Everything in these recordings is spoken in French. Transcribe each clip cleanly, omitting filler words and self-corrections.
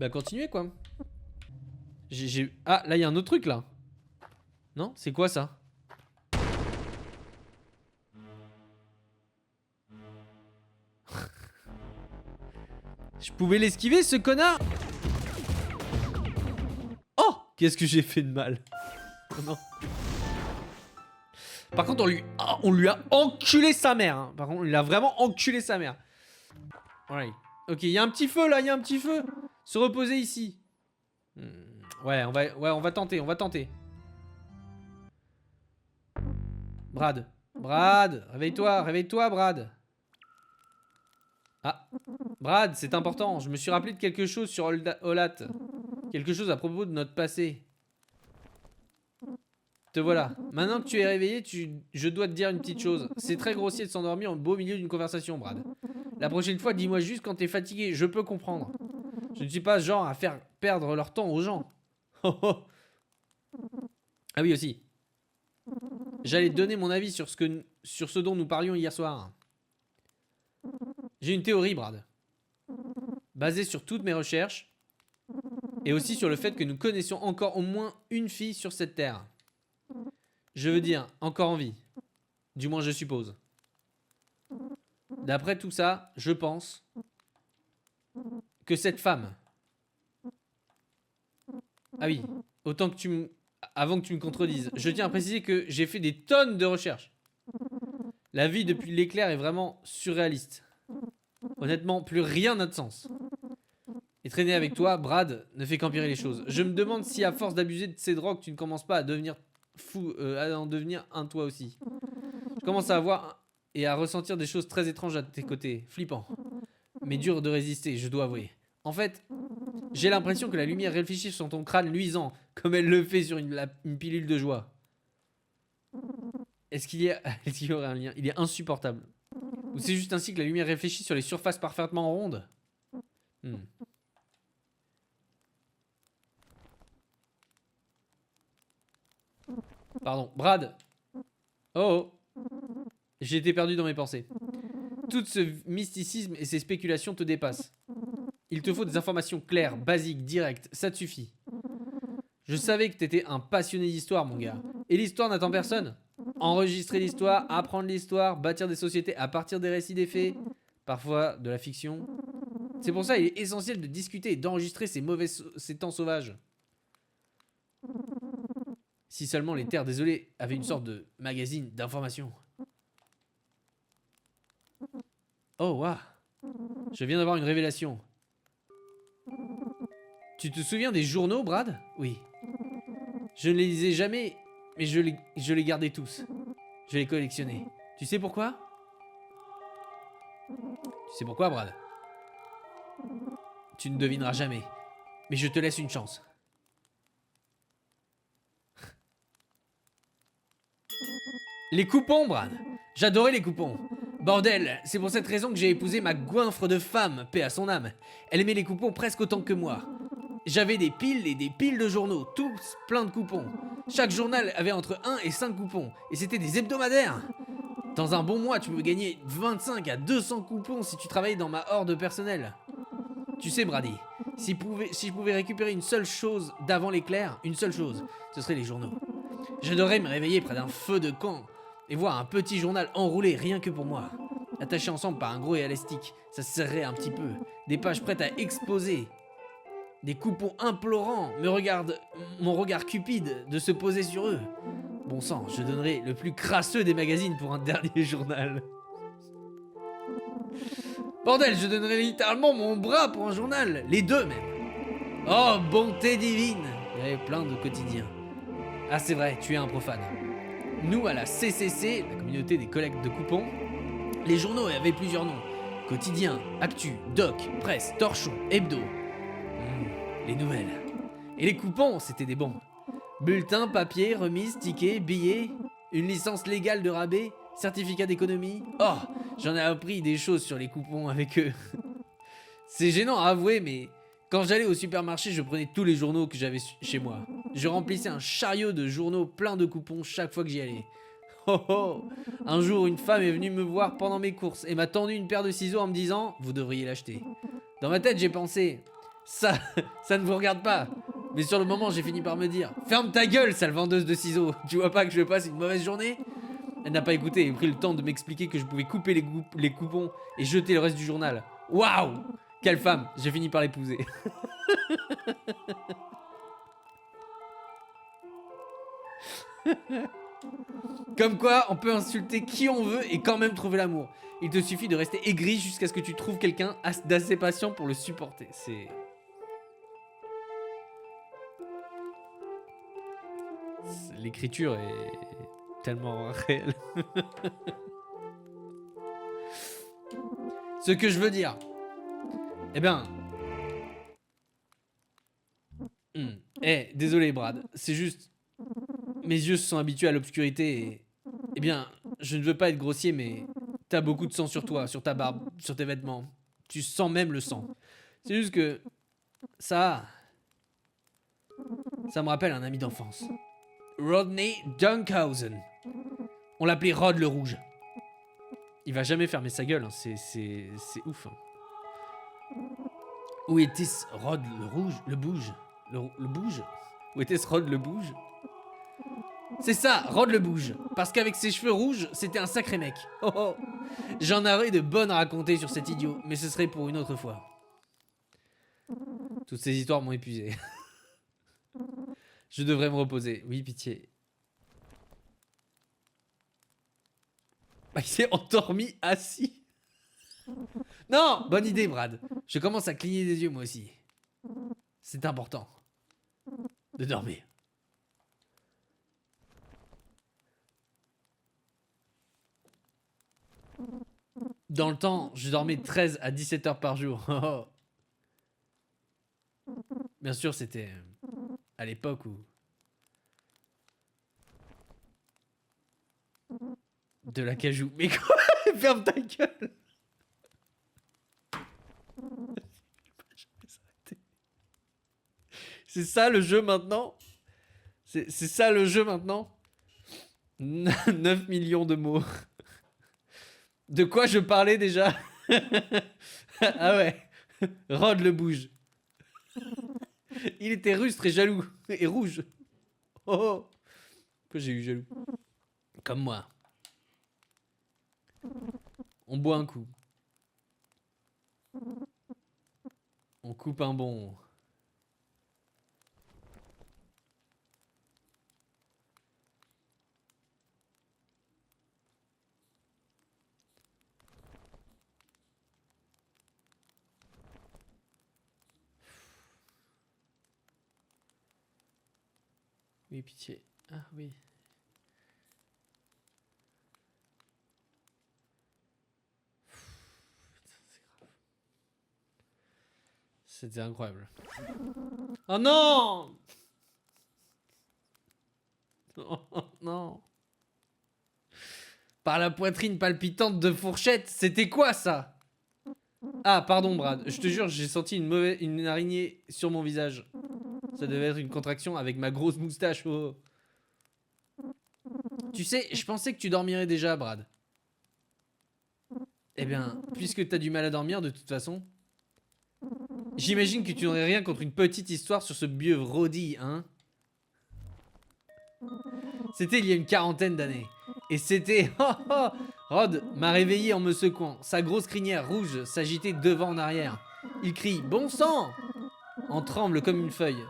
Bah continuez quoi. Ah, là il y a un autre truc là. Non? C'est quoi ça? Je pouvais l'esquiver ce connard? Oh! Qu'est-ce que j'ai fait de mal? Oh non. Par contre on lui a enculé sa mère hein. Par contre on lui a vraiment enculé sa mère. Ouais. Ok, il y a un petit feu là, il y a un petit feu. Se reposer ici. Ouais, on va tenter, on va tenter. Brad. Brad, réveille-toi, réveille-toi, Brad. Ah, Brad, c'est important. Je me suis rappelé de quelque chose sur Olat. Quelque chose à propos de notre passé. Te voilà. Maintenant que tu es réveillé, je dois te dire une petite chose. C'est très grossier de s'endormir au beau milieu d'une conversation, Brad. La prochaine fois, dis-moi juste quand t'es fatigué. Je peux comprendre. Je ne suis pas genre à faire perdre leur temps aux gens. Oh, oh. Ah oui, aussi. J'allais te donner mon avis sur ce dont nous parlions hier soir. J'ai une théorie, Brad. Basée sur toutes mes recherches. Et aussi sur le fait que nous connaissions encore au moins une fille sur cette terre. Je veux dire, encore en vie. Du moins, je suppose. D'après tout ça, je pense que cette femme... Ah oui, autant que tu me... Avant que tu me contredises, je tiens à préciser que j'ai fait des tonnes de recherches. La vie depuis l'éclair est vraiment surréaliste. Honnêtement, plus rien n'a de sens. Et traîner avec toi, Brad, ne fait qu'empirer les choses. Je me demande si à force d'abuser de ces drogues, tu ne commences pas à devenir fou, à en devenir un toi aussi. Je commence à avoir et à ressentir des choses très étranges à tes côtés, flippant. Mais dur de résister, je dois avouer. En fait, j'ai l'impression que la lumière réfléchit sur ton crâne luisant, comme elle le fait sur une pilule de joie. Est-ce qu'il y aurait un lien? Il est insupportable. Ou c'est juste ainsi que la lumière réfléchit sur les surfaces parfaitement rondes? Pardon, Brad. Oh, oh. J'ai été perdu dans mes pensées. Tout ce mysticisme et ces spéculations te dépassent. Il te faut des informations claires, basiques, directes, ça te suffit. Je savais que t'étais un passionné d'histoire, mon gars. Et l'histoire n'attend personne. Enregistrer l'histoire, apprendre l'histoire, bâtir des sociétés à partir des récits des faits, parfois de la fiction. C'est pour ça qu'il est essentiel de discuter et d'enregistrer ces temps sauvages. Si seulement les Terres Désolées avaient une sorte de magazine d'information. Oh, waouh. Je viens d'avoir une révélation. Tu te souviens des journaux, Brad? Oui. Je ne les lisais jamais, mais je les gardais tous. Je les collectionnais. Tu sais pourquoi? Tu sais pourquoi, Brad? Tu ne devineras jamais. Mais je te laisse une chance. Les coupons, Brad. J'adorais les coupons. Bordel, c'est pour cette raison que j'ai épousé ma goinfre de femme, paix à son âme. Elle aimait les coupons presque autant que moi. J'avais des piles et des piles de journaux, tous pleins de coupons. Chaque journal avait entre 1 et 5 coupons, et c'était des hebdomadaires. Dans un bon mois, tu peux gagner 25 à 200 coupons si tu travaillais dans ma horde personnelle. Tu sais, Brady, si je pouvais récupérer une seule chose d'avant l'éclair, une seule chose, ce serait les journaux. J'adorerais me réveiller près d'un feu de camp et voir un petit journal enroulé rien que pour moi. Attaché ensemble par un gros élastique, ça se serrerait un petit peu. Des pages prêtes à exploser. Des coupons implorants mon regard cupide de se poser sur eux. Bon sang, je donnerais le plus crasseux des magazines pour un dernier journal. Bordel, je donnerais littéralement mon bras pour un journal. Les deux même. Oh, bonté divine. Il y avait plein de quotidiens. Ah, c'est vrai, tu es un profane. Nous, à la CCC, la communauté des collectes de coupons, les journaux avaient plusieurs noms. Quotidien, Actu, Doc, Presse, Torchon, Hebdo. Les nouvelles. Et les coupons, c'était des bons. Bulletins, papier, remise, tickets, billets, une licence légale de rabais, certificat d'économie. Oh, j'en ai appris des choses sur les coupons avec eux. C'est gênant à avouer, mais quand j'allais au supermarché, je prenais tous les journaux que j'avais chez moi. Je remplissais un chariot de journaux plein de coupons chaque fois que j'y allais. Oh oh. Un jour, une femme est venue me voir pendant mes courses et m'a tendu une paire de ciseaux en me disant « Vous devriez l'acheter ». Dans ma tête, j'ai pensé Ça, ça ne vous regarde pas. Mais sur le moment, j'ai fini par me dire « Ferme ta gueule, sale vendeuse de ciseaux. Tu vois pas que je passe une mauvaise journée ?» Elle n'a pas écouté et pris le temps de m'expliquer que je pouvais couper les coupons et jeter le reste du journal. Waouh! Quelle femme! J'ai fini par l'épouser. Comme quoi, on peut insulter qui on veut et quand même trouver l'amour. Il te suffit de rester aigri jusqu'à ce que tu trouves quelqu'un d'assez patient pour le supporter. L'écriture est tellement réelle. Ce que je veux dire. Eh ben... désolé Brad. C'est juste... Mes yeux se sont habitués à l'obscurité et... Eh bien, je ne veux pas être grossier, mais... T'as beaucoup de sang sur toi, sur ta barbe, sur tes vêtements. Tu sens même le sang. C'est juste que... Ça me rappelle un ami d'enfance. Rodney Dunkhausen. On l'appelait Rod le Rouge. Il va jamais fermer sa gueule, hein. C'est ouf. Hein. Où était-ce Rod le Rouge? Le Bouge? Le Bouge? Où était-ce Rod le Bouge? C'est ça, Rod le Bouge. Parce qu'avec ses cheveux rouges, c'était un sacré mec. Oh oh. J'en aurais de bonnes à raconter sur cet idiot, mais ce serait pour une autre fois. Toutes ces histoires m'ont épuisé. Je devrais me reposer. Oui, pitié. Il s'est endormi assis. Non, bonne idée, Brad. Je commence à cligner des yeux, moi aussi. C'est important de dormir. Dans le temps, je dormais 13 à 17 heures par jour. Bien sûr, c'était à l'époque où... De la cajou. Mais quoi? Ferme ta gueule. C'est ça le jeu maintenant? C'est ça le jeu maintenant? 9 millions de mots. De quoi je parlais déjà? Ah ouais. Rod le Bouge. Il était rustre et jaloux. Et rouge. Oh oh. Pourquoi j'ai eu jaloux? Comme moi. On boit un coup. On coupe un bon. Oui, pitié. Ah oui. C'était incroyable. Oh non! Oh non! Par la poitrine palpitante de Fourchette, c'était quoi ça? Ah, pardon Brad, je te jure, j'ai senti une araignée sur mon visage. Ça devait être une contraction avec ma grosse moustache. Oh. Tu sais, je pensais que tu dormirais déjà, Brad. Eh bien, puisque t'as du mal à dormir de toute façon, j'imagine que tu n'aurais rien contre une petite histoire sur ce vieux Roddy, hein? C'était il y a une quarantaine d'années. Et c'était... Oh, oh, Rod m'a réveillé en me secouant. Sa grosse crinière rouge s'agitait devant en arrière. Il crie « Bon sang !» en tremblant comme une feuille.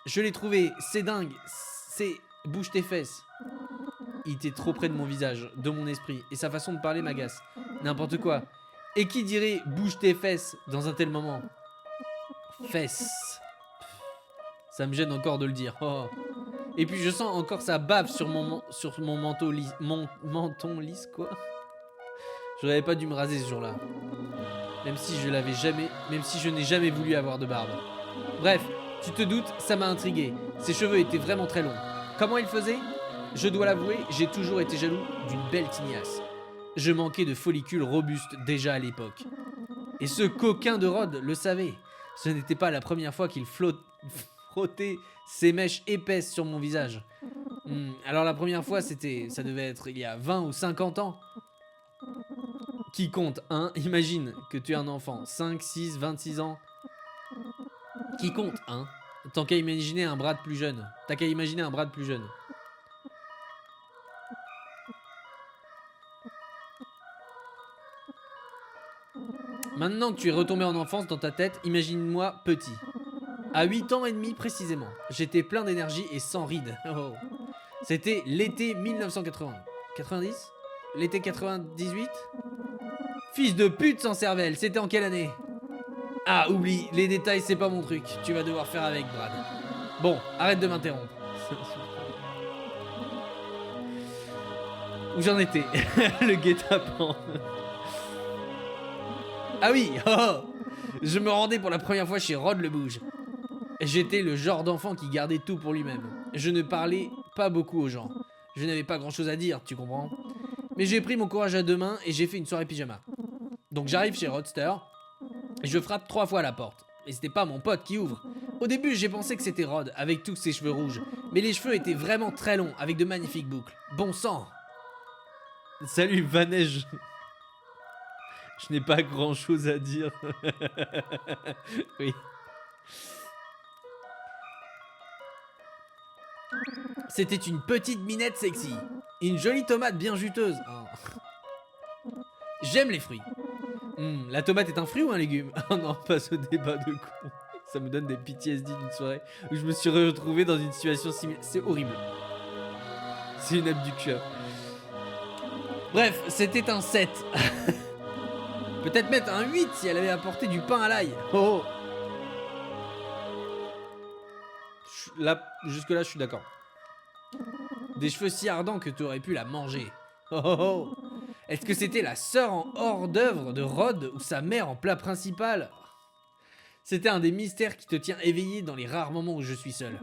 Je l'ai trouvé, c'est dingue. C'est... Bouge tes fesses. Il était trop près de mon visage, de mon esprit, et sa façon de parler m'agace. N'importe quoi. Et qui dirait « Bouge tes fesses » dans un tel moment? Fesses. Ça me gêne encore de le dire. Oh. Et puis je sens encore sa bave sur mon menton lisse, quoi. Je n'avais pas dû me raser ce jour-là. Même si je n'ai jamais voulu avoir de barbe. Bref, tu te doutes, ça m'a intrigué. Ses cheveux étaient vraiment très longs. Comment il faisait? Je dois l'avouer, j'ai toujours été jaloux d'une belle tignasse. Je manquais de follicules robustes déjà à l'époque. Et ce coquin de Rod le savait. Ce n'était pas la première fois qu'il frottait ses mèches épaisses sur mon visage. Alors la première fois, ça devait être il y a 20 ou 50 ans. Qui compte, hein? Imagine que tu es un enfant, 5, 6, 26 ans. Qui compte, hein? Tant qu'à imaginer un Brad plus jeune. T'as qu'à imaginer un Brad plus jeune. Maintenant que tu es retombé en enfance dans ta tête, imagine-moi petit. À 8 ans et demi précisément, j'étais plein d'énergie et sans rides. Oh. C'était l'été 1980. 90? L'été 98? Fils de pute sans cervelle, c'était en quelle année? Ah, oublie, les détails c'est pas mon truc. Tu vas devoir faire avec, Brad. Bon, arrête de m'interrompre. Où j'en étais? Le guet-apens. Ah oui, oh, je me rendais pour la première fois chez Rod le Bouge. J'étais le genre d'enfant qui gardait tout pour lui-même. Je ne parlais pas beaucoup aux gens. Je n'avais pas grand-chose à dire, tu comprends? Mais j'ai pris mon courage à deux mains et j'ai fait une soirée pyjama. Donc j'arrive chez Rodster et je frappe 3 fois à la porte. Et c'était pas mon pote qui ouvre. Au début, j'ai pensé que c'était Rod, avec tous ses cheveux rouges. Mais les cheveux étaient vraiment très longs, avec de magnifiques boucles. Bon sang! Salut, Vanej. Je n'ai pas grand chose à dire. Oui. C'était une petite minette sexy. Une jolie tomate bien juteuse. Oh. J'aime les fruits. La tomate est un fruit ou un légume? Oh non, pas ce débat de con. Ça me donne des PTSD d'une soirée où je me suis retrouvé dans une situation similaire. C'est horrible. C'est une abduction. Bref, c'était un 7. Peut-être mettre un 8 si elle avait apporté du pain à l'ail. Oh. Là, jusque-là, je suis d'accord. Des cheveux si ardents que tu aurais pu la manger. Oh oh oh. Est-ce que c'était la sœur en hors d'œuvre de Rod ou sa mère en plat principal? C'était un des mystères qui te tient éveillé dans les rares moments où je suis seul.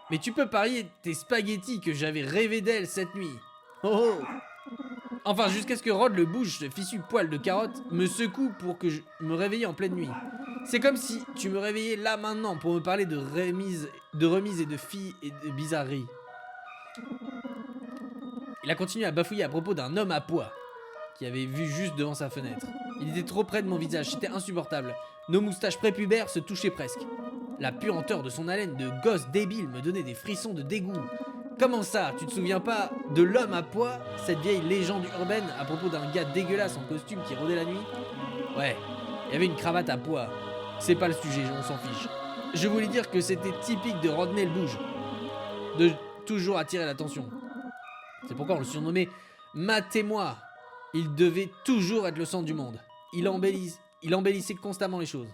Mais tu peux parier tes spaghettis que j'avais rêvé d'elle cette nuit. Oh oh. Enfin, jusqu'à ce que Rod le Bouge, ce fichu poil de carotte, me secoue pour que je me réveille en pleine nuit. C'est comme si tu me réveillais là maintenant pour me parler de remise et de filles et de bizarreries. Il a continué à bafouiller à propos d'un homme à poids qui avait vu juste devant sa fenêtre. Il était trop près de mon visage, c'était insupportable. Nos moustaches prépubères se touchaient presque. La puanteur de son haleine de gosse débile me donnait des frissons de dégoût. Comment ça, tu te souviens pas de l'homme à poids, cette vieille légende urbaine à propos d'un gars dégueulasse en costume qui rôdait la nuit? Ouais, il y avait une cravate à poids. C'est pas le sujet, on s'en fiche. Je voulais dire que c'était typique de Rodney le Bouge. De toujours attirer l'attention. C'est pourquoi on le surnommait Matez-moi. Il devait toujours être le centre du monde. Il embellissait constamment les choses.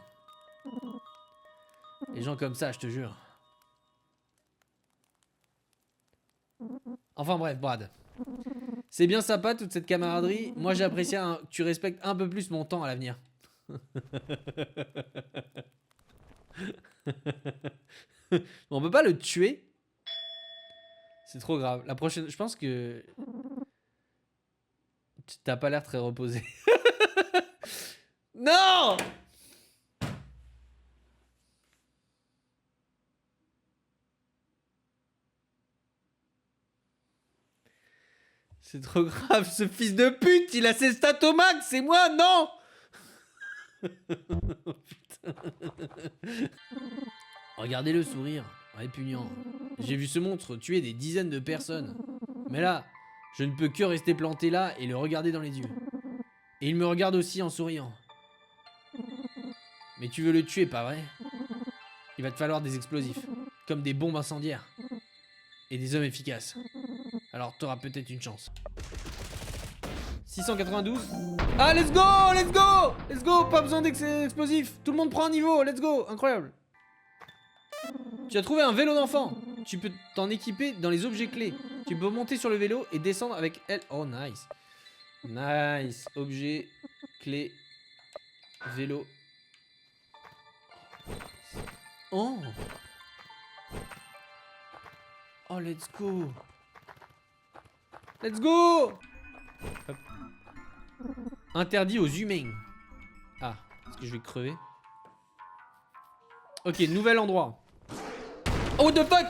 Les gens comme ça, je te jure. Enfin bref, Brad. C'est bien sympa toute cette camaraderie. Moi j'apprécie que tu respectes un peu plus mon temps à l'avenir. On peut pas le tuer? C'est trop grave. La prochaine, je pense que t'as pas l'air très reposé. Non! C'est trop grave, ce fils de pute, il a ses stats au max, c'est moi, non! Oh, putain. Regardez le sourire, répugnant. J'ai vu ce monstre tuer des dizaines de personnes. Mais là, je ne peux que rester planté là et le regarder dans les yeux. Et il me regarde aussi en souriant. Mais tu veux le tuer, pas vrai? Il va te falloir des explosifs, comme des bombes incendiaires. Et des hommes efficaces. Alors t'auras peut-être une chance. 692. Ah, let's go, let's go, let's go. Pas besoin d'explosifs. Tout le monde prend un niveau, let's go. Incroyable. Tu as trouvé un vélo d'enfant. Tu peux t'en équiper dans les objets clés. Tu peux monter sur le vélo et descendre avec elle. Oh, nice. Nice. Objet, clé, vélo. Oh. Oh, let's go. Let's go. Hop. Interdit aux humains. Ah, est-ce que je vais crever? Ok, nouvel endroit. Oh, what the fuck?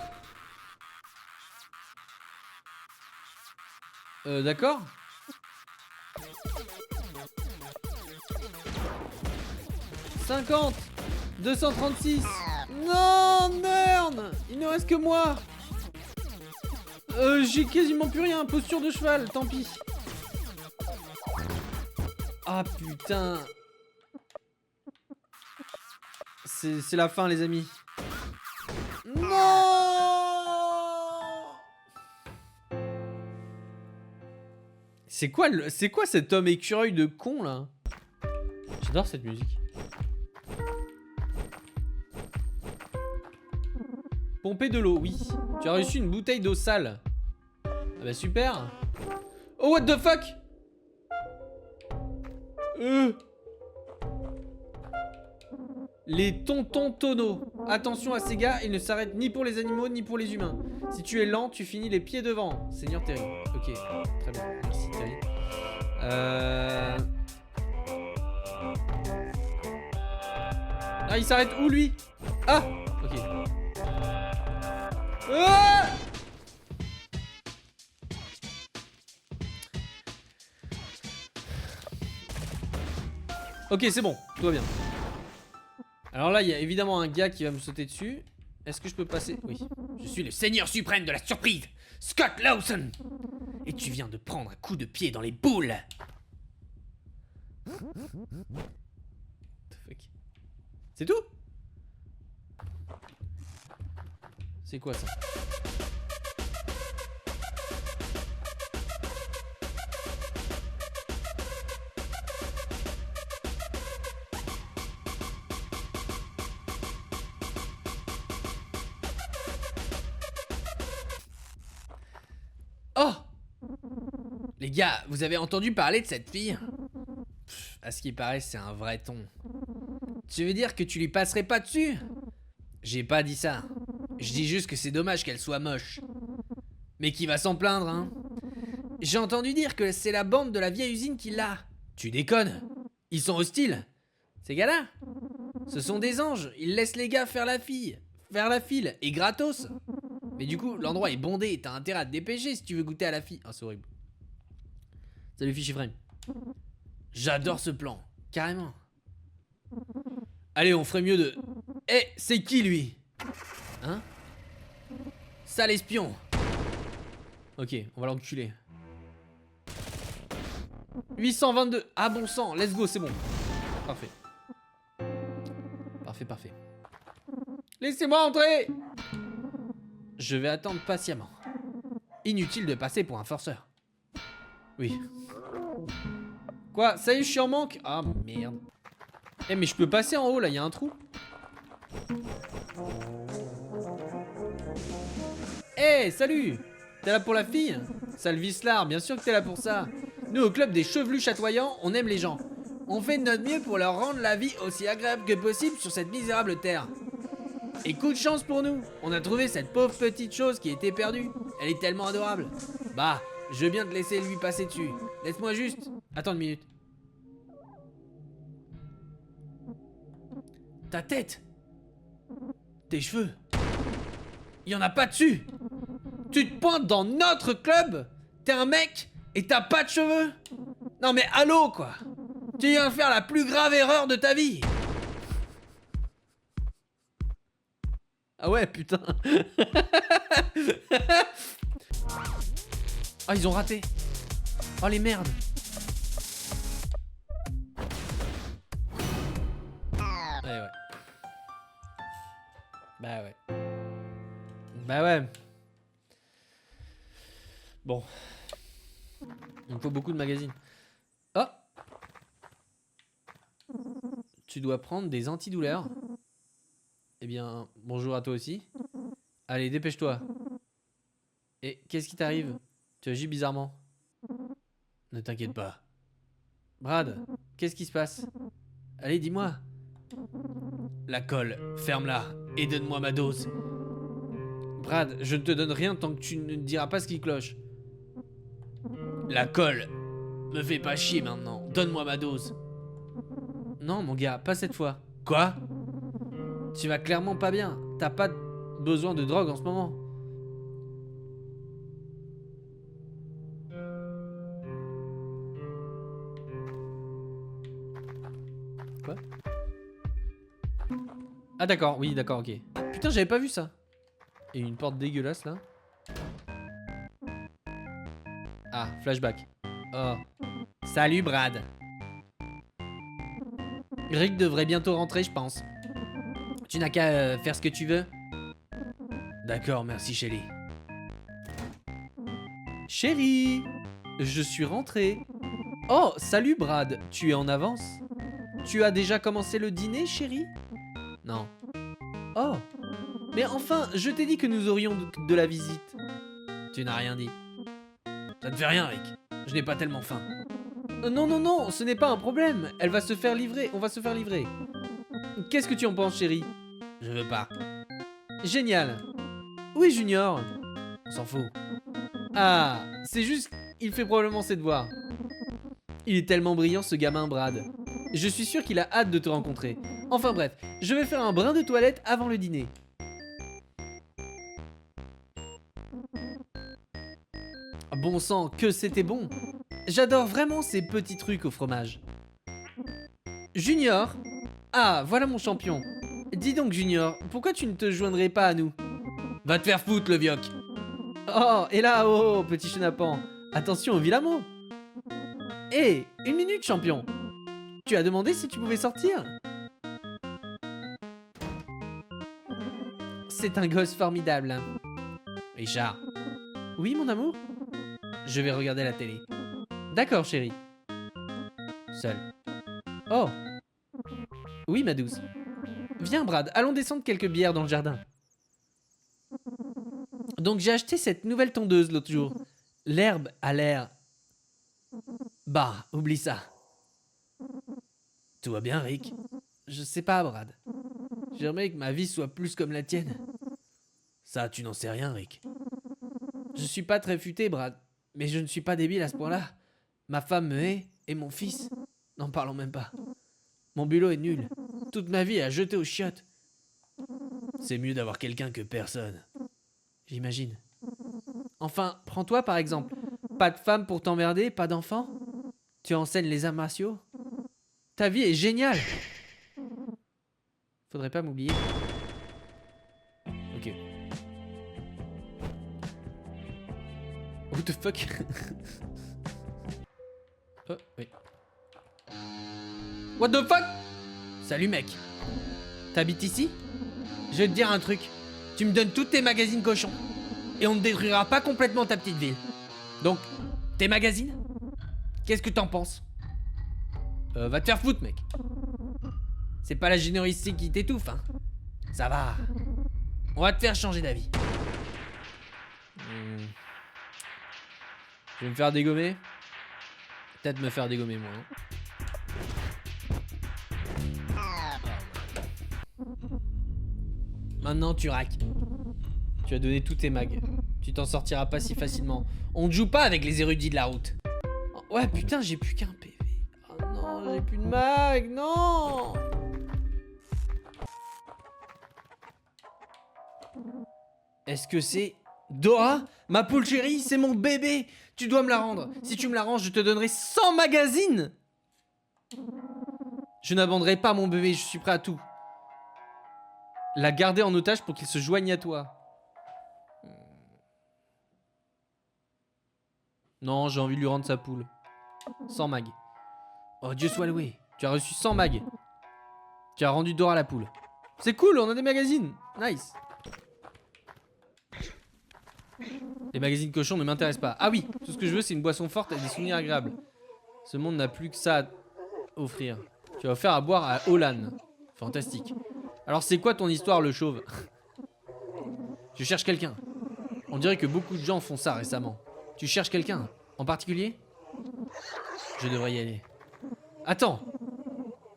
D'accord. $50. 236. Non, merde. Il ne reste que moi. J'ai quasiment plus rien. Posture de cheval, tant pis. Ah putain. C'est la fin, les amis. Non. C'est quoi cet homme écureuil de con là? J'adore cette musique. Pomper de l'eau, oui. Tu as reçu une bouteille d'eau sale. Ah bah super. Oh what the fuck. Les tontons tonneaux. Attention à ces gars, ils ne s'arrêtent ni pour les animaux ni pour les humains. Si tu es lent, tu finis les pieds devant. Seigneur Terry. Ok, très bien. Merci Terry. Ah, il s'arrête où lui? Ah, ok. Ah, ok, c'est bon, tout va bien. Alors là, il y a évidemment un gars qui va me sauter dessus. Est-ce que je peux passer? Oui. Je suis le seigneur suprême de la surprise, Scott Lawson. Et tu viens de prendre un coup de pied dans les boules. What the fuck? C'est tout? C'est quoi ça? Oh! Les gars, vous avez entendu parler de cette fille? Pff, à ce qui paraît, c'est un vrai ton. Tu veux dire que tu lui passerais pas dessus? J'ai pas dit ça. Je dis juste que c'est dommage qu'elle soit moche. Mais qui va s'en plaindre, hein? J'ai entendu dire que c'est la bande de la vieille usine qui l'a. Tu déconnes? Ils sont hostiles? Ces gars-là? Ce sont des anges, ils laissent les gars faire la file, et gratos. Mais du coup, l'endroit est bondé, t'as intérêt à te dépêcher si tu veux goûter à la fille. Ah, c'est horrible. Salut Fishy Frame. J'adore ce plan, carrément. Allez, on ferait mieux de... Eh, c'est qui lui? Hein? Sale espion. Ok, on va l'enculer. 822. Ah bon sang, let's go, c'est bon. Parfait. Parfait. Laissez-moi entrer. Je vais attendre patiemment. Inutile de passer pour un forceur. Oui. Quoi? Ça y est, je suis en manque? Ah merde. Eh mais je peux passer en haut là, il y a un trou. Eh, salut! T'es là pour la fille? Sale vicelard, bien sûr que t'es là pour ça. Nous, au club des chevelus chatoyants, on aime les gens. On fait de notre mieux pour leur rendre la vie aussi agréable que possible sur cette misérable terre. Et coup de chance pour nous, on a trouvé cette pauvre petite chose qui était perdue. Elle est tellement adorable. Bah, je veux bien te laisser lui passer dessus. Laisse-moi juste... Attends une minute. Ta tête. Tes cheveux. Il y en a pas dessus. Tu te pointes dans notre club? T'es un mec et t'as pas de cheveux? Non mais allô quoi. Tu viens faire la plus grave erreur de ta vie. Ah ouais putain. Ah ils ont raté. Oh les merdes. Ouais. Bah ouais. Bon. Il me faut beaucoup de magazines. Oh. Tu dois prendre des antidouleurs. Eh bien, bonjour à toi aussi. Allez, dépêche-toi. Et qu'est-ce qui t'arrive? Tu agis bizarrement. Ne t'inquiète pas. Brad, qu'est-ce qui se passe? Allez, dis-moi. La colle, ferme-la et donne-moi ma dose. Brad, je ne te donne rien tant que tu ne diras pas ce qui cloche. La colle, me fais pas chier maintenant. Donne-moi ma dose. Non, mon gars, pas cette fois. Quoi? Tu vas clairement pas bien. T'as pas besoin de drogue en ce moment. Quoi? Ah d'accord, oui, d'accord, ok. Ah, putain, j'avais pas vu ça. Et une porte dégueulasse là. Ah, flashback. Oh. Salut Brad. Rick devrait bientôt rentrer, je pense. Tu n'as qu'à faire ce que tu veux. D'accord, merci chérie. Chérie, je suis rentré. Oh, salut Brad, tu es en avance? Tu as déjà commencé le dîner, chérie? Non. Oh, mais enfin, je t'ai dit que nous aurions de la visite. Tu n'as rien dit. Ça ne fait rien, Rick. Je n'ai pas tellement faim. Non, non, non, ce n'est pas un problème. Elle va se faire livrer, on va se faire livrer. Qu'est-ce que tu en penses, chérie? Je veux pas. Génial. Oui, Junior. On s'en fout. Ah, c'est juste, il fait probablement ses devoirs. Il est tellement brillant, ce gamin Brad. Je suis sûr qu'il a hâte de te rencontrer. Enfin bref, je vais faire un brin de toilette avant le dîner. Bon sang, que c'était bon. J'adore vraiment ces petits trucs au fromage. Junior. Ah, voilà mon champion. Dis donc, Junior, pourquoi tu ne te joindrais pas à nous? Va te faire foutre, le vioc. Oh, et là, oh, petit chenapan. Attention au vilain mot. Hé, une minute, champion. Tu as demandé si tu pouvais sortir? C'est un gosse formidable. Hein. Richard. Oui, mon amour? Je vais regarder la télé. D'accord, chérie. Seul. Oh. Oui, ma douce. Viens, Brad, allons descendre quelques bières dans le jardin. Donc j'ai acheté cette nouvelle tondeuse l'autre jour. L'herbe a l'air... Bah, oublie ça. Tout va bien, Rick? Je sais pas, Brad. J'aimerais que ma vie soit plus comme la tienne. Ça, tu n'en sais rien, Rick. Je suis pas très futé, Brad. Mais je ne suis pas débile à ce point-là. Ma femme me hait, et mon fils... N'en parlons même pas. Mon boulot est nul. Toute ma vie à jeter aux chiottes. C'est mieux d'avoir quelqu'un que personne. J'imagine. Enfin, prends-toi par exemple. Pas de femme pour t'emmerder, pas d'enfant. Tu enseignes les arts martiaux. Ta vie est géniale. Faudrait pas m'oublier. Ok. What the fuck? Oh, oui. What the fuck? Salut mec. T'habites ici? Je vais te dire un truc. Tu me donnes tous tes magazines cochons. Et on ne détruira pas complètement ta petite ville. Donc, tes magazines? Qu'est-ce que t'en penses? Va te faire foutre, mec. C'est pas la générosité qui t'étouffe, hein. Ça va. On va te faire changer d'avis. Je vais me faire dégommer. Peut-être me faire dégommer, moi. Hein. Maintenant, tu raques. Tu as donné tous tes mags. Tu t'en sortiras pas si facilement. On ne joue pas avec les érudits de la route. Oh, ouais, putain, j'ai plus qu'un PV. Oh non, j'ai plus de mag, non. Est-ce que c'est... Dora? Ma poule chérie, c'est mon bébé. Tu dois me la rendre. Si tu me la rends, je te donnerai 100 magazines. Je n'abandonnerai pas mon bébé, je suis prêt à tout. La garder en otage pour qu'il se joigne à toi. Non, j'ai envie de lui rendre sa poule. 100 mag. Oh, Dieu soit loué. Tu as reçu 100 mag. Tu as rendu Dora la poule. C'est cool, on a des magazines. Nice. Les magazines cochons ne m'intéressent pas. Ah oui, tout ce que je veux, c'est une boisson forte et des souvenirs agréables. Ce monde n'a plus que ça à offrir. Tu as offert à boire à Olan. Fantastique. Alors c'est quoi ton histoire, le chauve? Je cherche quelqu'un. On dirait que beaucoup de gens font ça récemment. Tu cherches quelqu'un en particulier? Je devrais y aller. Attends.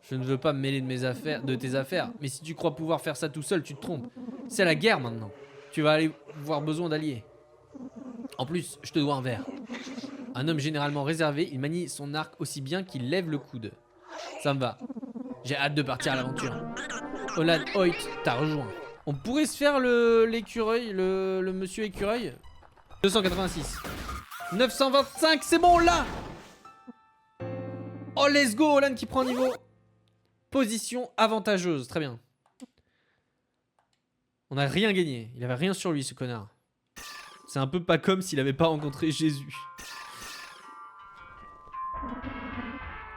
Je ne veux pas me mêler de tes affaires, mais si tu crois pouvoir faire ça tout seul, tu te trompes. C'est la guerre maintenant. Tu vas aller avoir besoin d'alliés. En plus, je te dois un verre. Un homme généralement réservé, il manie son arc aussi bien qu'il lève le coude. Ça me va. J'ai hâte de partir à l'aventure. Olan Hoyt t'a rejoint. On pourrait se faire l'écureuil, le monsieur écureuil. 286. 925, c'est bon là. Oh let's go, Olan qui prend niveau. Position avantageuse, très bien. On a rien gagné. Il avait rien sur lui, ce connard. C'est un peu pas comme s'il avait pas rencontré Jésus.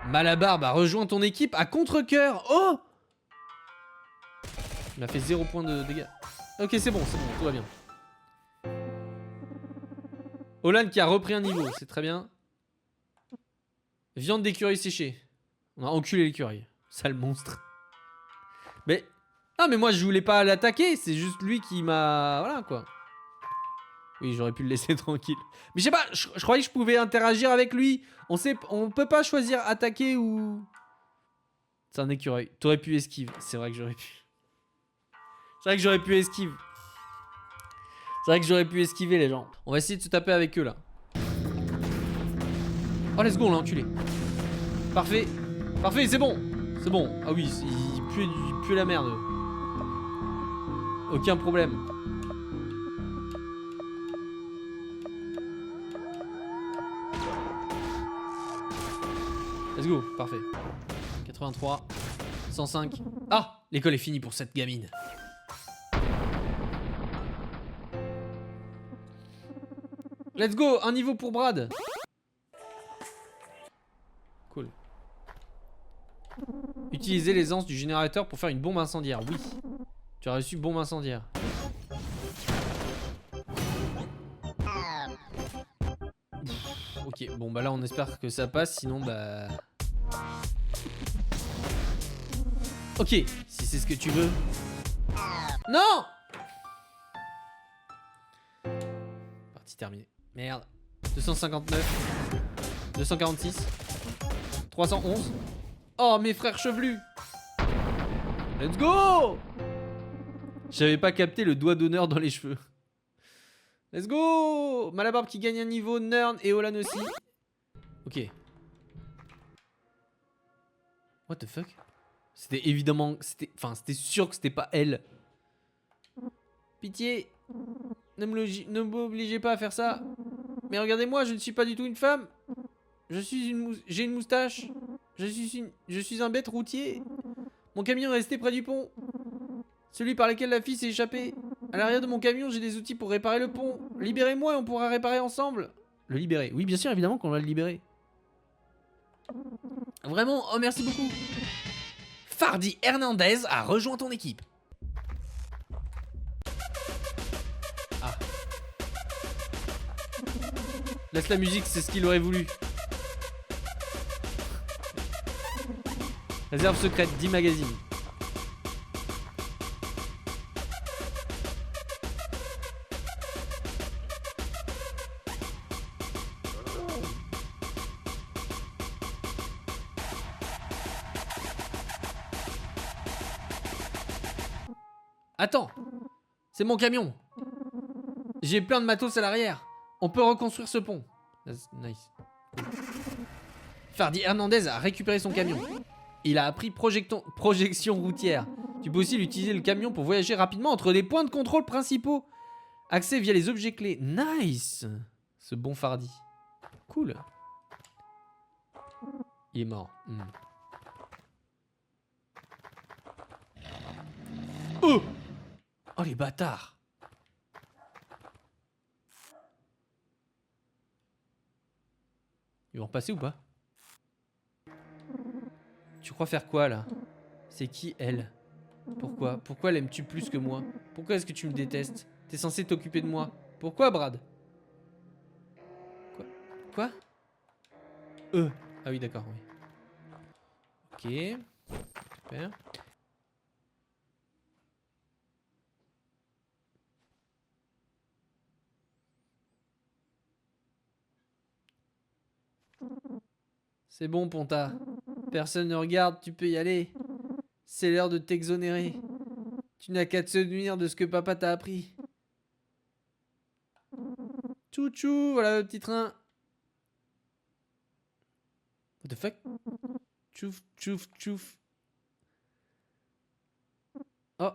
Malabarbe a rejoint ton équipe à contre-cœur. Oh! Il m'a fait 0 points de dégâts. Ok, c'est bon, tout va bien. Olan qui a repris un niveau, c'est très bien. Viande d'écureuil séchée. On a enculé l'écureuil. Sale monstre. Mais... Ah mais moi je voulais pas l'attaquer, c'est juste lui qui m'a... Voilà quoi. Oui, j'aurais pu le laisser tranquille. Mais je sais pas, je croyais que je pouvais interagir avec lui. On peut pas choisir attaquer ou... C'est un écureuil. T'aurais pu esquive. C'est vrai que j'aurais pu. C'est vrai que j'aurais pu esquive. C'est vrai que j'aurais pu esquiver les gens. On va essayer de se taper avec eux là. Oh let's go, on l'a enculé. Parfait. Parfait, c'est bon. C'est bon. Ah oui, il pue la merde. Aucun problème. Let's go, parfait. 83, 105. Ah, l'école est finie pour cette gamine. Let's go, un niveau pour Brad. Cool. Utilisez l'aisance du générateur pour faire une bombe incendiaire. Oui. Tu as reçu bombe incendiaire. Ok, bon bah là on espère que ça passe, sinon bah... Ok, si c'est ce que tu veux. Non! Partie terminée. Merde. 259. 246. 311. Oh mes frères chevelus. Let's go! J'avais pas capté le doigt d'honneur dans les cheveux. Let's go! Malabarbe qui gagne un niveau, Nern et Olan aussi. Ok. What the fuck? C'était évidemment... C'était sûr que c'était pas elle. Pitié. Ne m'obligez pas à faire ça. Mais regardez-moi, je ne suis pas du tout une femme. J'ai une moustache. Je suis un bête routier. Mon camion est resté près du pont. Celui par lequel la fille s'est échappée. À l'arrière de mon camion, j'ai des outils pour réparer le pont. Libérez-moi et on pourra réparer ensemble. Le libérer. Oui, bien sûr, évidemment qu'on va le libérer. Vraiment, oh merci beaucoup. Fardy Hernandez a rejoint ton équipe. Ah. Laisse la musique, c'est ce qu'il aurait voulu. Réserve secrète, 10 magazines. Attends, c'est mon camion. J'ai plein de matos à l'arrière. On peut reconstruire ce pont. That's nice. Cool. Fardy Hernandez a récupéré son camion. Il a appris projection routière. Tu peux aussi utiliser le camion pour voyager rapidement entre les points de contrôle principaux. Accès via les objets clés. Nice. Ce bon Fardy. Cool. Il est mort. Oh! Oh les bâtards. Ils vont repasser ou pas? Tu crois faire quoi là? C'est qui elle? Pourquoi? Pourquoi l'aimes-tu plus que moi? Pourquoi est-ce que tu me détestes? T'es censé t'occuper de moi. Pourquoi Brad? Quoi? Ah oui d'accord, oui. Ok. Super. C'est bon, Ponta. Personne ne regarde, tu peux y aller. C'est l'heure de t'exonérer. Tu n'as qu'à te souvenir de ce que papa t'a appris. Tchou-tchou, voilà le petit train. What the fuck? Tchouf, tchouf, tchouf. Oh.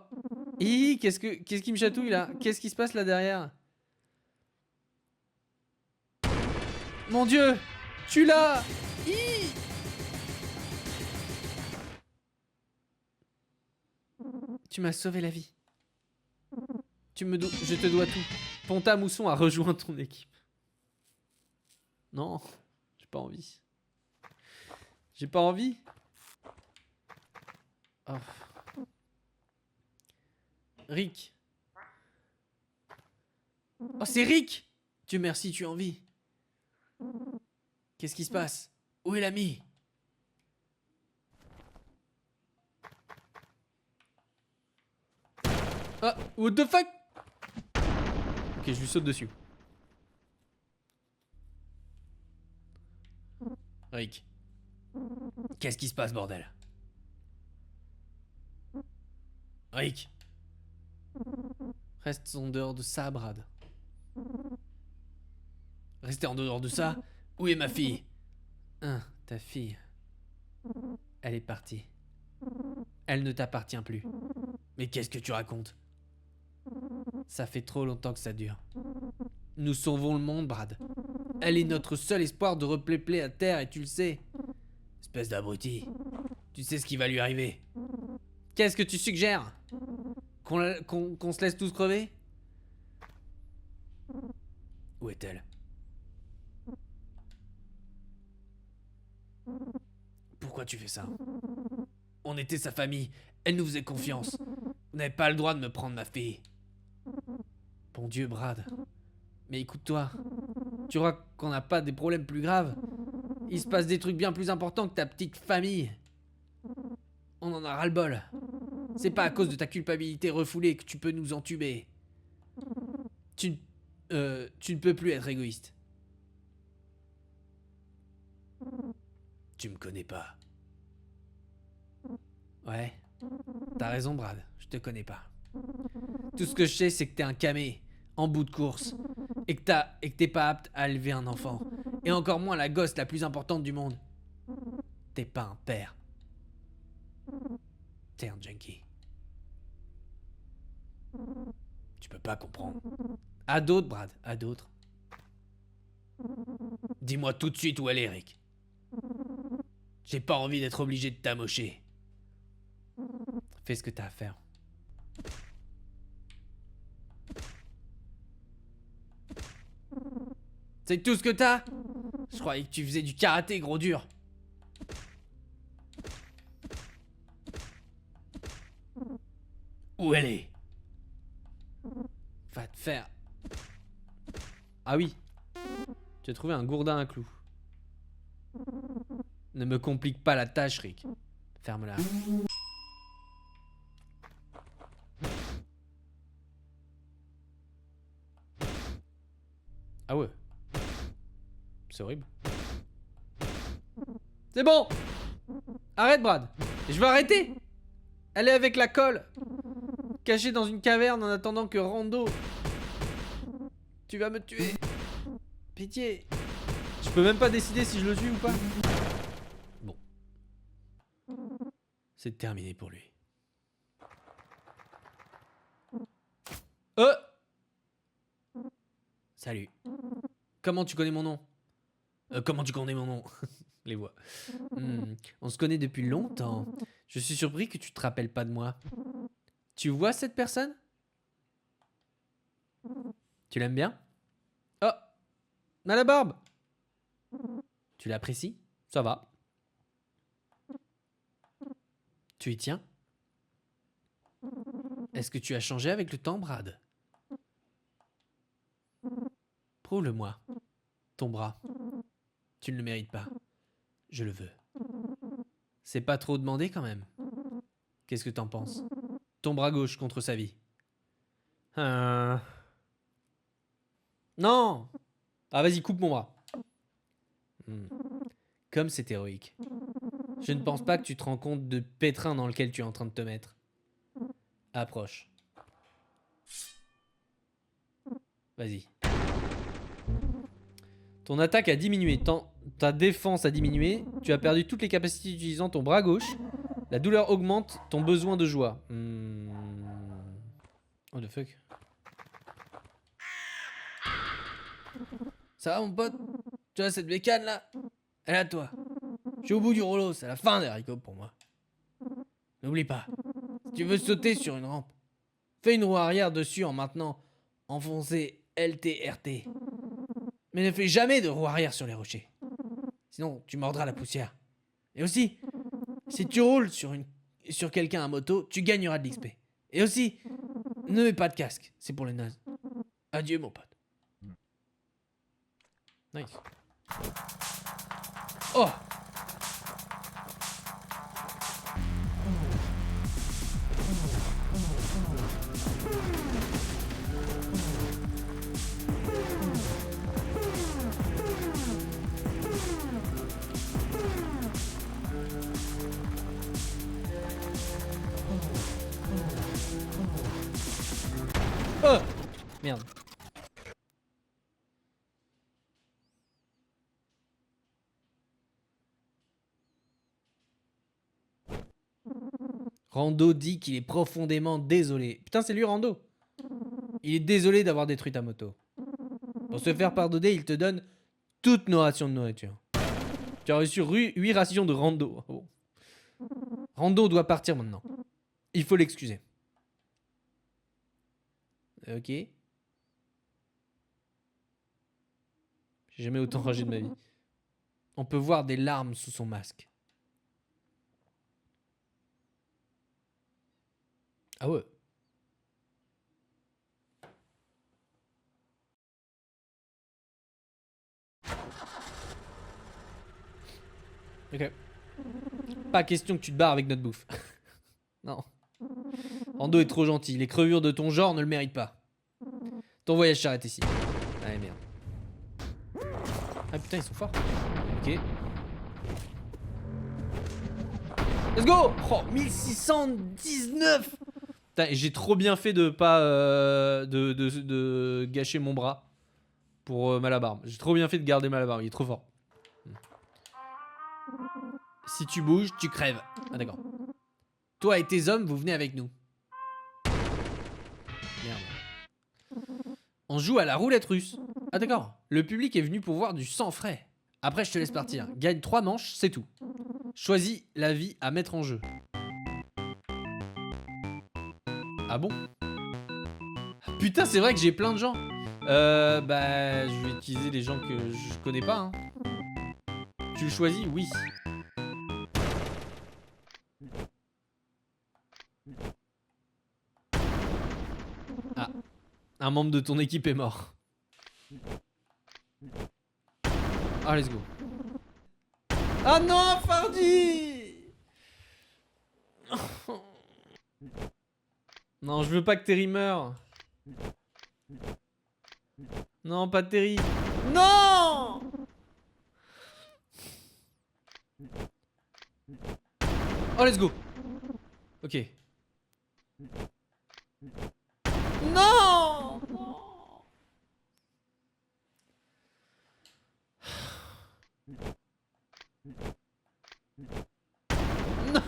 Qu'est-ce qui me chatouille là? Qu'est-ce qui se passe là derrière? Mon Dieu! Tu l'as! Tu m'as sauvé la vie. Je te dois tout. Ponta Mousson a rejoint ton équipe. Non, j'ai pas envie. J'ai pas envie. Oh. Rick. Oh, c'est Rick! Dieu merci, tu es en vie. Qu'est-ce qui se passe? Où est l'ami? Ah, what the fuck? Ok, je lui saute dessus. Rick. Qu'est-ce qui se passe, bordel? Rick. Reste en dehors de ça, Brad. Restez en dehors de ça. Où est ma fille? Ta fille. Elle est partie. Elle ne t'appartient plus. Mais qu'est-ce que tu racontes? Ça fait trop longtemps que ça dure. Nous sauvons le monde, Brad. Elle est notre seul espoir de repeupler la Terre et tu le sais. Espèce d'abruti. Tu sais ce qui va lui arriver. Qu'est-ce que tu suggères? Qu'on se laisse tous crever? Où est-elle? Pourquoi tu fais ça? On était sa famille. Elle nous faisait confiance. Vous n'avez pas le droit de me prendre ma fille. Bon Dieu, Brad. Mais écoute-toi. Tu crois qu'on n'a pas des problèmes plus graves? Il se passe des trucs bien plus importants que ta petite famille. On en a ras-le-bol. C'est pas à cause de ta culpabilité refoulée que tu peux nous entuber. Tu ne peux plus être égoïste. Tu me connais pas. Ouais. T'as raison, Brad. Je te connais pas. Tout ce que je sais, c'est que t'es un camé, en bout de course. Et que t'es pas apte à élever un enfant. Et encore moins la gosse la plus importante du monde. T'es pas un père. T'es un junkie. Tu peux pas comprendre. À d'autres, Brad, à d'autres. Dis-moi tout de suite où elle est, Rick. J'ai pas envie d'être obligé de t'amocher. Fais ce que t'as à faire. C'est tout ce que t'as? Je croyais que tu faisais du karaté, gros dur. Où elle est? Va te faire. Ah oui. Tu as trouvé un gourdin à clous. Ne me complique pas la tâche, Rick. Ferme-la. Ah ouais. C'est horrible. C'est bon! Arrête, Brad! Je vais arrêter! Elle est avec la colle! Cachée dans une caverne en attendant que Rando. Tu vas me tuer! Pitié! Je peux même pas décider si je le tue ou pas. Bon. C'est terminé pour lui. Salut. Comment tu connais mon nom? Comment tu connais mon nom? Les voix. On se connaît depuis longtemps. Je suis surpris que tu te rappelles pas de moi. Tu vois cette personne? Tu l'aimes bien? Oh! Malabarbe! Tu l'apprécies? Ça va. Tu y tiens? Est-ce que tu as changé avec le temps, Brad? Prouve-le-moi. Ton bras. Tu ne le mérites pas. Je le veux. C'est pas trop demandé quand même. Qu'est-ce que t'en penses? Ton bras gauche contre sa vie. Non! Ah vas-y, coupe mon bras. Comme c'est héroïque. Je ne pense pas que tu te rends compte de pétrin dans lequel tu es en train de te mettre. Approche. Vas-y. Ton attaque a diminué, ta défense a diminué, tu as perdu toutes les capacités utilisant ton bras gauche, la douleur augmente ton besoin de joie. What the fuck? Ça va mon pote? Tu vois cette bécane là? Elle est à toi. Je suis au bout du rouleau, c'est la fin des haricots pour moi. N'oublie pas, si tu veux sauter sur une rampe, Fais une roue arrière dessus en maintenant enfoncer LTRT. Mais ne fais jamais de roue arrière sur les rochers. Sinon, tu mordras la poussière. Et aussi, si tu roules sur quelqu'un à moto, tu gagneras de l'XP. Et aussi, ne mets pas de casque, c'est pour les nazes. Adieu mon pote. Nice. Oh! Oh! Merde. Rando dit qu'il est profondément désolé. Putain, c'est lui Rando. Il est désolé d'avoir détruit ta moto. Pour se faire pardonner, il te donne toutes nos rations de nourriture. Tu as reçu 8 rations de Rando. Oh. Rando doit partir maintenant. Il faut l'excuser. Ok. J'ai jamais autant ragé de ma vie. On peut voir des larmes sous son masque. Ah ouais. Ok. Pas question que tu te barres avec notre bouffe. Non. Rando est trop gentil. Les crevures de ton genre ne le méritent pas. Ton voyage s'arrête ici. Ah merde. Ah putain, ils sont forts. Ok. Let's go! Oh, 1619! Putain, j'ai trop bien fait de pas de gâcher mon bras pour Malabar. J'ai trop bien fait de garder Malabar, il est trop fort. Si tu bouges, tu crèves. Ah d'accord. Toi et tes hommes, vous venez avec nous. Merde. On joue à la roulette russe. Ah d'accord. Le public est venu pour voir du sang frais. Après, je te laisse partir. Gagne 3 manches, c'est tout. Choisis la vie à mettre en jeu. Ah bon? Putain, c'est vrai que j'ai plein de gens. Bah, je vais utiliser les gens que je connais pas. Hein. Tu le choisis? Oui. Ah. Un membre de ton équipe est mort. Ah, let's go. Ah non, Fardy! Non, je veux pas que Terry meure. Non, pas Terry. Non! Oh, let's go. Ok. Non! Non!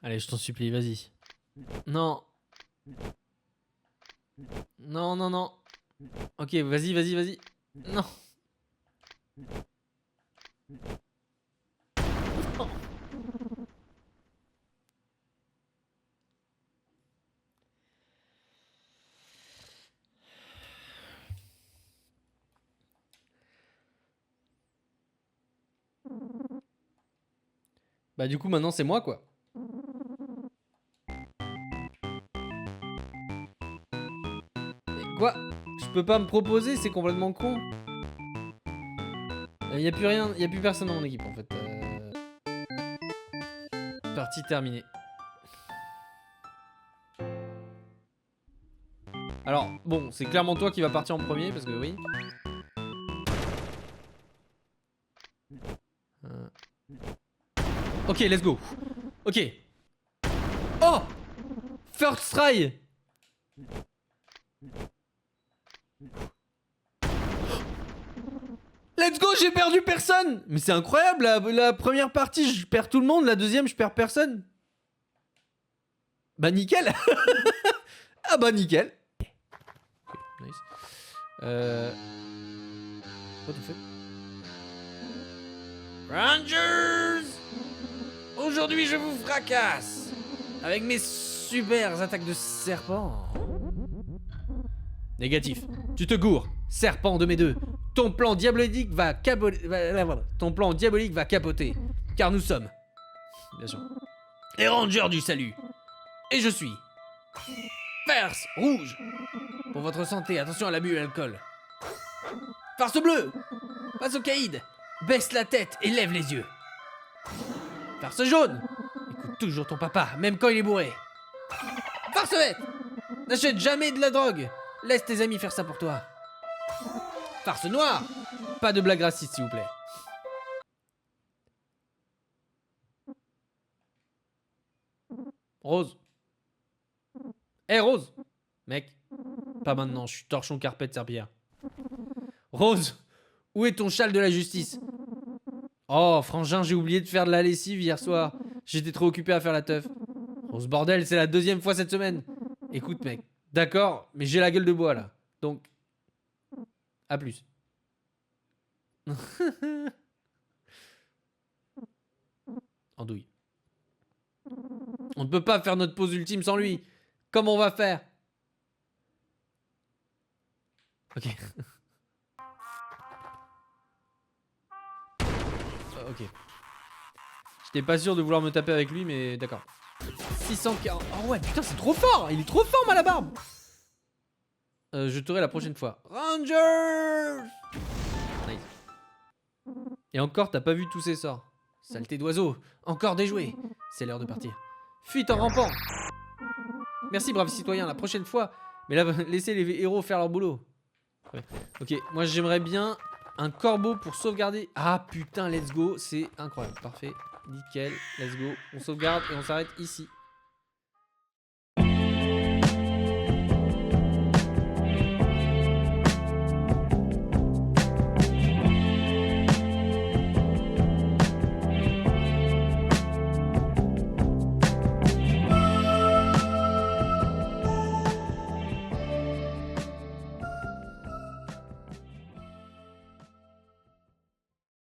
Allez, je t'en supplie, vas-y. Non. Non, non, non. Ok, vas-y, vas-y, vas-y. Non. Non. Bah du coup maintenant c'est moi quoi. Et quoi? Je peux pas me proposer, c'est complètement con. Y a plus rien, y a plus personne dans mon équipe en fait. Partie terminée. Alors bon, c'est clairement toi qui va partir en premier parce que oui. Ok, let's go. Ok. Oh! First try! Let's go, j'ai perdu personne! Mais c'est incroyable, la première partie, je perds tout le monde, la deuxième, je perds personne. Bah nickel! Ah bah nickel! Okay, nice. What the fuck? Rangers! Aujourd'hui, je vous fracasse avec mes super attaques de serpent. Négatif. Tu te gourres. Serpent de mes deux. Ton plan diabolique va capoter. Ton plan diabolique va capoter. Car nous sommes, bien sûr, les Rangers du salut. Et je suis Farce rouge. Pour votre santé, attention à l'abus et à l'alcool. Farce bleue. Passe au caïd. Baisse la tête et lève les yeux. Farce jaune. Écoute toujours ton papa, même quand il est bourré. Farce verte. N'achète jamais de la drogue. Laisse tes amis faire ça pour toi. Farce noire. Pas de blague raciste, s'il vous plaît. Rose. Hé, Rose. Mec. Pas maintenant, je suis torchon carpet de serpillère. Rose. Où est ton châle de la justice? Oh, frangin, j'ai oublié de faire de la lessive hier soir. J'étais trop occupé à faire la teuf. Rose bordel, c'est la 2e fois cette semaine. Écoute, mec. D'accord, mais j'ai la gueule de bois, là. Donc... à plus. Andouille. On ne peut pas faire notre pause ultime sans lui. Comment on va faire? Ok. Ok. J'étais pas sûr de vouloir me taper avec lui, mais d'accord. 640. Oh ouais, putain, c'est trop fort. Il est trop fort, mal à barbe. Je t'aurai la prochaine fois. Rangers. Nice. Et encore, t'as pas vu tous ces sorts. Saleté d'oiseau. Encore déjoué. C'est l'heure de partir. Fuite en rampant. Merci, braves citoyens. La prochaine fois. Mais là, laissez les héros faire leur boulot. Ouais. Ok, moi j'aimerais bien un corbeau pour sauvegarder. Ah putain, let's go. C'est incroyable. Parfait. Nickel. Let's go. On sauvegarde et on s'arrête ici.